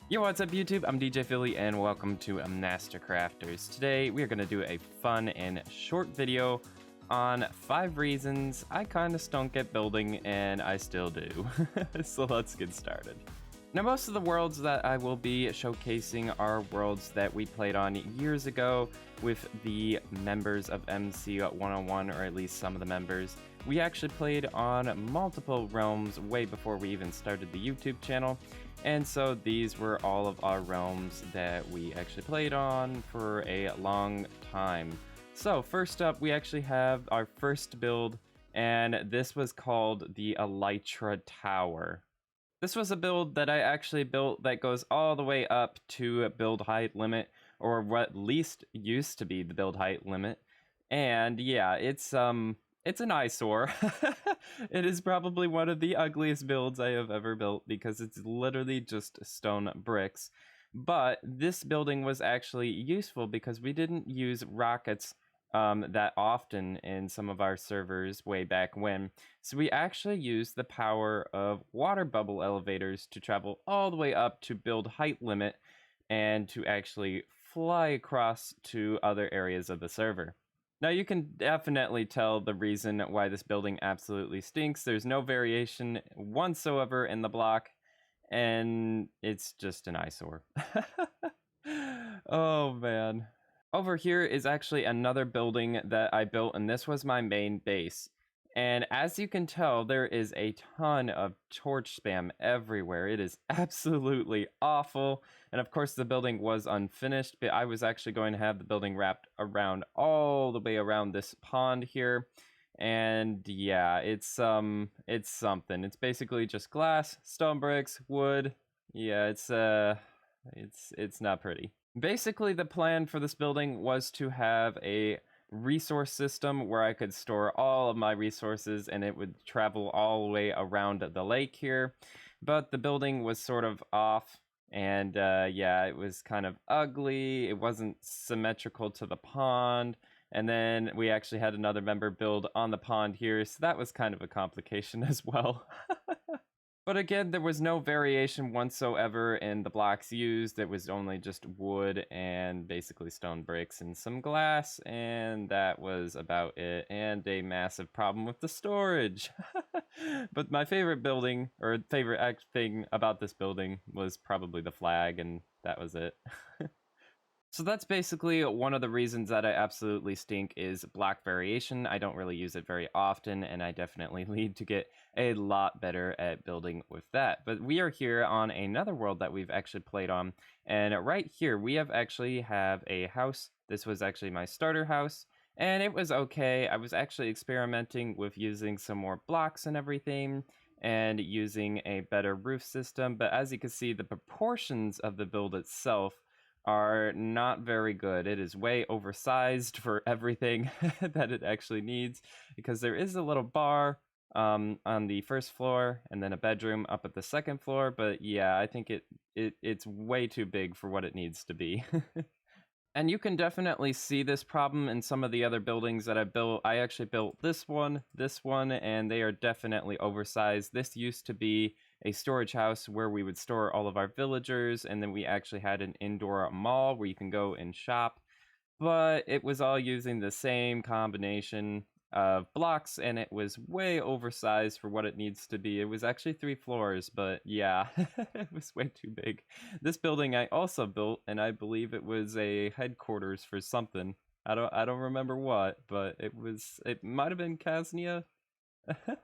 Yo, what's up YouTube? I'm DJ Philly and welcome to Master Crafters. Today we are going to do a fun and short video on 5 reasons I kind of stunk at building, and I still do. So let's get started. Now, most of the worlds that I will be showcasing are worlds that we played on years ago with the members of MC 101, or at least some of the members. We actually played on multiple realms way before we even started the YouTube channel. And so these were all of our realms that we actually played on for a long time. So first up, we actually have our first build, and this was called the Elytra Tower. This was a build that I actually built that goes all the way up to build height limit, or what at least used to be the build height limit. And yeah, it's an eyesore. It is probably one of the ugliest builds I have ever built because it's literally just stone bricks. But this building was actually useful because we didn't use rockets that often in some of our servers way back when. So we actually used the power of water bubble elevators to travel all the way up to build height limit and to actually fly across to other areas of the server. Now you can definitely tell the reason why this building absolutely stinks. There's no variation whatsoever in the block, and it's just an eyesore. Oh man. Over here is actually another building that I built, and this was my main base. And as you can tell, there is a ton of torch spam everywhere. It is absolutely awful. And of course, the building was unfinished, but I was actually going to have the building wrapped around all the way around this pond here. And yeah, it's something. It's basically just glass, stone bricks, wood. Yeah, it's not pretty. Basically, the plan for this building was to have a resource system where I could store all of my resources and it would travel all the way around the lake here. But the building was sort of off, and yeah, it was kind of ugly. It wasn't symmetrical to the pond. And then we actually had another member build on the pond here, so that was kind of a complication as well. But again, there was no variation whatsoever in the blocks used. It was only just wood and basically stone bricks and some glass, and that was about it. And a massive problem with the storage. But my favorite building, or favorite thing about this building, was probably the flag, and that was it. So that's basically one of the reasons that I absolutely stink is block variation. I don't really use it very often, and I definitely need to get a lot better at building with that. But we are here on another world that we've actually played on, and right here we actually have a house. This was actually my starter house, and it was okay. I was actually experimenting with using some more blocks and everything, and using a better roof system, but as you can see, the proportions of the build itself are not very good. It is way oversized for everything that it actually needs, because there is a little bar on the first floor and then a bedroom up at the second floor, but yeah, I think it's way too big for what it needs to be. And you can definitely see this problem in some of the other buildings that I built. I actually built this one, and they are definitely oversized. This used to be a storage house where we would store all of our villagers, and then we actually had an indoor mall where you can go and shop. But it was all using the same combination of blocks, and it was way oversized for what it needs to be. It was actually 3 floors, but yeah, it was way too big. This building I also built, and I believe it was a headquarters for something. I don't remember what, but it might have been Casnia.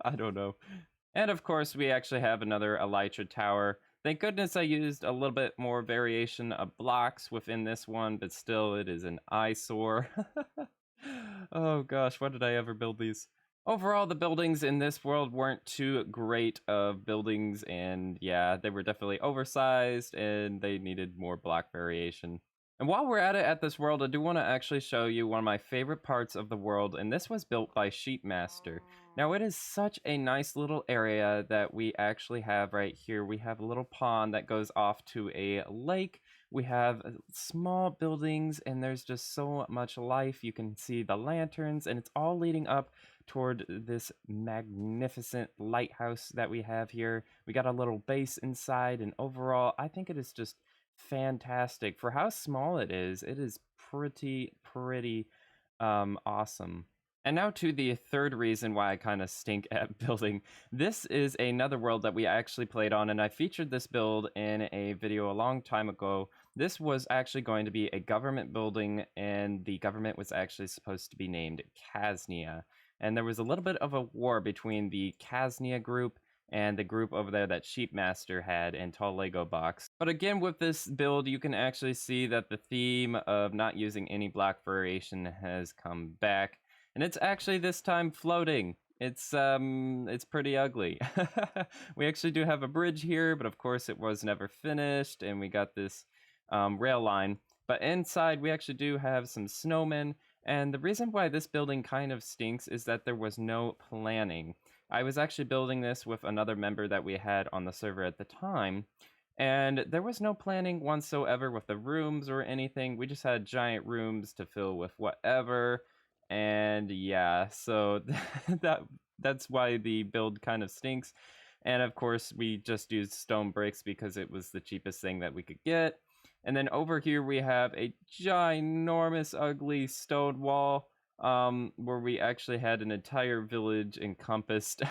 I don't know. And of course, we actually have another Elytra Tower. Thank goodness I used a little bit more variation of blocks within this one, but still, it is an eyesore. Oh gosh, why did I ever build these? Overall, the buildings in this world weren't too great of buildings, and yeah, they were definitely oversized, and they needed more block variation. And while we're at it at this world, I do want to actually show you one of my favorite parts of the world, and this was built by Sheepmaster. Now, it is such a nice little area that we actually have right here. We have a little pond that goes off to a lake. We have small buildings, and there's just so much life. You can see the lanterns, and it's all leading up toward this magnificent lighthouse that we have here. We got a little base inside, and overall, I think it is just fantastic. For how small it is pretty awesome. And now to the third reason why I kind of stink at building. This is another world that we actually played on, and I featured this build in a video a long time ago. This was actually going to be a government building, and the government was actually supposed to be named Kasnia. And there was a little bit of a war between the Kasnia group and the group over there that Sheepmaster had in Tall Lego Box. But again, with this build, you can actually see that the theme of not using any block variation has come back. And it's actually this time floating. It's pretty ugly. We actually do have a bridge here, but of course it was never finished, and we got this rail line. But inside, we actually do have some snowmen, and the reason why this building kind of stinks is that there was no planning. I was actually building this with another member that we had on the server at the time, and there was no planning whatsoever with the rooms or anything. We just had giant rooms to fill with whatever, and yeah, so that's why the build kind of stinks. And of course, we just used stone bricks because it was the cheapest thing that we could get. And then over here we have a ginormous, ugly stone wall, where we actually had an entire village encompassed.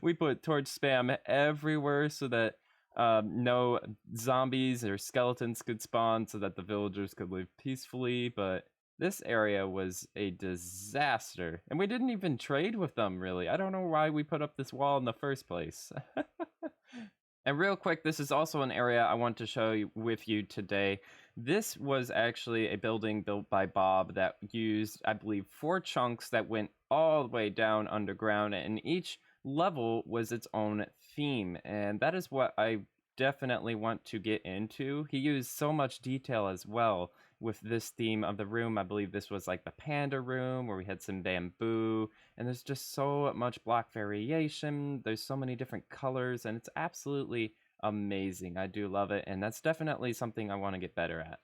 we put torch spam everywhere so that no zombies or skeletons could spawn, so that the villagers could live peacefully. But this area was a disaster, and we didn't even trade with them, really. I don't know why we put up this wall in the first place. And real quick, this is also an area I want to show you with you today. This was actually a building built by Bob that used, I believe, 4 chunks that went all the way down underground, and each level was its own theme, and that is what I definitely want to get into. He used so much detail as well with this theme of the room. I believe this was like the panda room where we had some bamboo, and there's just so much block variation. There's so many different colors, and it's absolutely amazing. I do love it, and that's definitely something I want to get better at.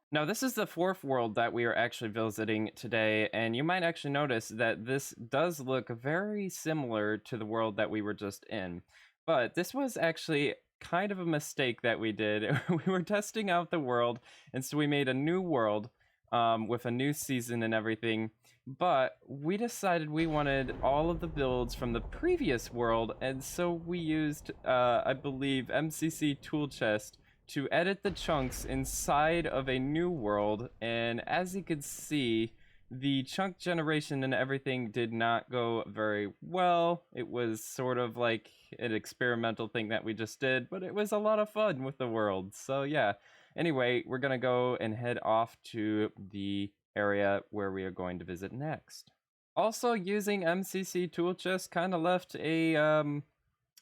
Now, this is the 4th world that we are actually visiting today, and you might actually notice that this does look very similar to the world that we were just in. But this was actually kind of a mistake that we did. We were testing out the world, and so we made a new world with a new season and everything. But we decided we wanted all of the builds from the previous world, and so we used, I believe, MCC Tool Chest to edit the chunks inside of a new world. And as you can see, the chunk generation and everything did not go very well. It was sort of like an experimental thing that we just did, but it was a lot of fun with the world. So yeah, anyway, we're gonna go and head off to the area where we are going to visit next. Also, using MCC Tool Chest kind of left a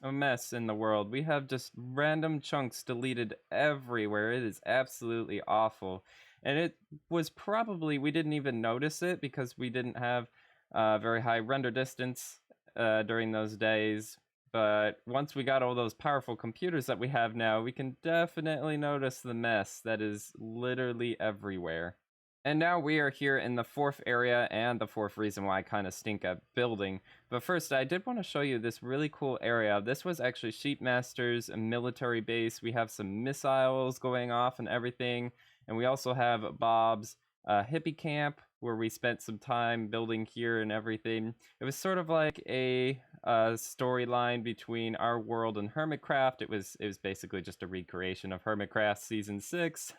mess in the world. We have just random chunks deleted everywhere. It is absolutely awful. And it was probably, we didn't even notice it because we didn't have very high render distance during those days. But once we got all those powerful computers that we have now, we can definitely notice the mess that is literally everywhere. And now we are here in the 4th area, and the 4th reason why I kind of stink at building. But first, I did want to show you this really cool area. This was actually Sheepmaster's military base. We have some missiles going off and everything. And we also have Bob's hippie camp, where we spent some time building here and everything. It was sort of like a storyline between our world and Hermitcraft. It was basically just a recreation of Hermitcraft Season 6.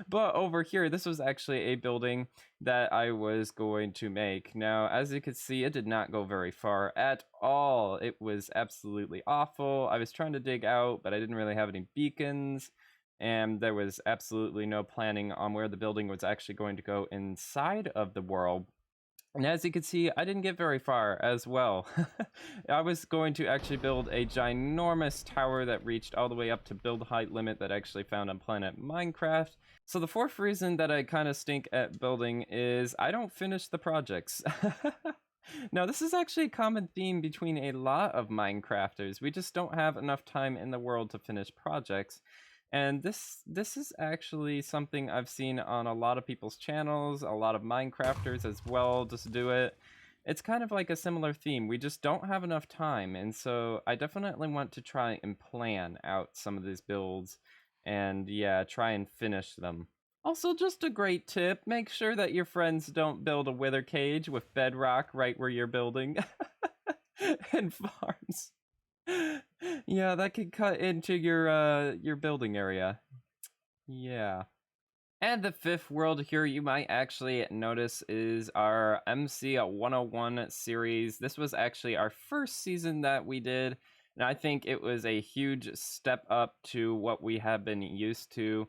But over here, this was actually a building that I was going to make. Now, as you can see, it did not go very far at all. It was absolutely awful. I was trying to dig out, but I didn't really have any beacons, and there was absolutely no planning on where the building was actually going to go inside of the world. And as you can see, I didn't get very far as well. I was going to actually build a ginormous tower that reached all the way up to build height limit that I actually found on planet Minecraft. So the fourth reason that I kind of stink at building is I don't finish the projects. Now, this is actually a common theme between a lot of Minecrafters. We just don't have enough time in the world to finish projects. And this is actually something I've seen on a lot of people's channels, a lot of Minecrafters as well just do it. It's kind of like a similar theme. We just don't have enough time, and so I definitely want to try and plan out some of these builds and yeah, try and finish them. Also, just a great tip, make sure that your friends don't build a wither cage with bedrock right where you're building. And farms. Yeah, that could cut into your building area. Yeah. And the fifth world here you might actually notice is our MC 101 series. This was actually our first season that we did, and I think it was a huge step up to what we have been used to,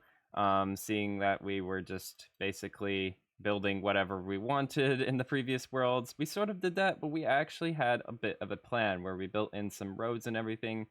seeing that we were just basically building whatever we wanted in the previous worlds. We sort of did that, but we actually had a bit of a plan where we built in some roads and everything.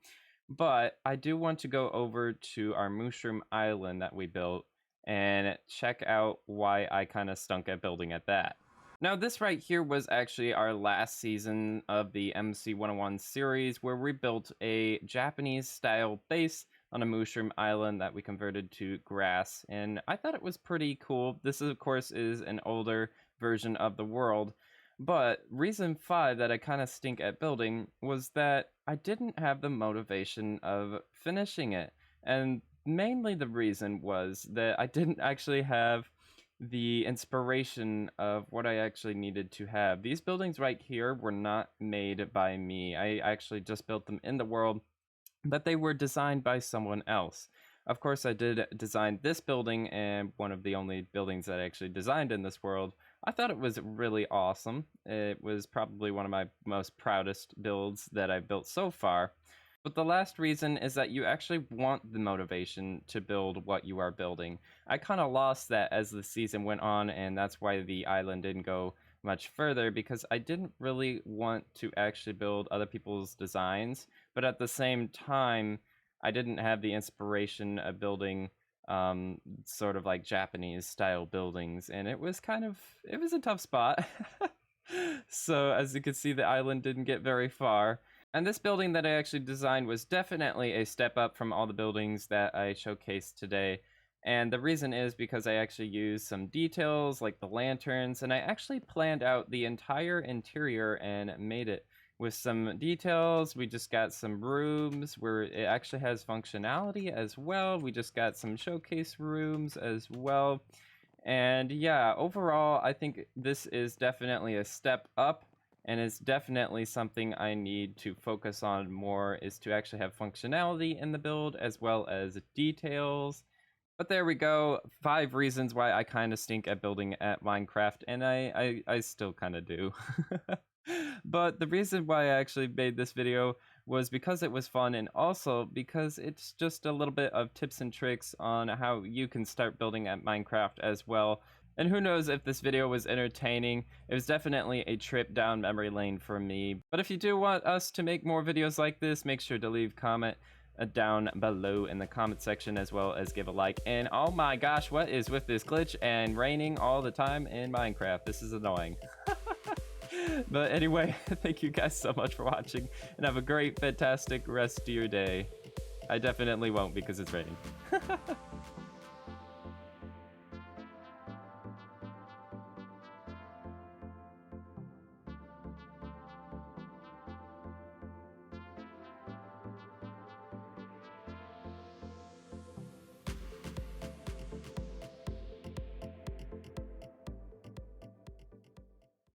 But I do want to go over to our Mushroom Island that we built and check out why I kind of stunk at building at that. Now, this right here was actually our last season of the MC 101 series, where we built a Japanese-style base on a mushroom island that we converted to grass, and I thought it was pretty cool. This, of course, is an older version of the world, but reason 5 that I kind of stink at building was that I didn't have the motivation of finishing it, and mainly the reason was that I didn't actually have the inspiration of what I actually needed to have. These buildings right here were not made by me. I actually just built them in the world, but they were designed by someone else. Of course, I did design this building, and one of the only buildings that I actually designed in this world. I thought it was really awesome. It was probably one of my most proudest builds that I've built so far. But the last reason is that you actually want the motivation to build what you are building. I kind of lost that as the season went on, and that's why the island didn't go much further, because I didn't really want to actually build other people's designs, but at the same time, I didn't have the inspiration of building sort of like Japanese style buildings, and it was a tough spot. So as you can see, the island didn't get very far. And this building that I actually designed was definitely a step up from all the buildings that I showcased today. And the reason is because I actually used some details like the lanterns, and I actually planned out the entire interior and made it with some details. We just got some rooms where it actually has functionality as well. We just got some showcase rooms as well. And yeah, overall, I think this is definitely a step up. And it's definitely something I need to focus on more, is to actually have functionality in the build as well as details. But there we go, 5 reasons why I kind of stink at building at Minecraft, and I still kind of do. But the reason why I actually made this video was because it was fun, and also because it's just a little bit of tips and tricks on how you can start building at Minecraft as well. And who knows if this video was entertaining. It was definitely a trip down memory lane for me. But if you do want us to make more videos like this, make sure to leave a comment down below in the comment section, as well as give a like. And oh my gosh, what is with this glitch and raining all the time in Minecraft? This is annoying. But anyway, thank you guys so much for watching, and have a great, fantastic rest of your day. I definitely won't because it's raining.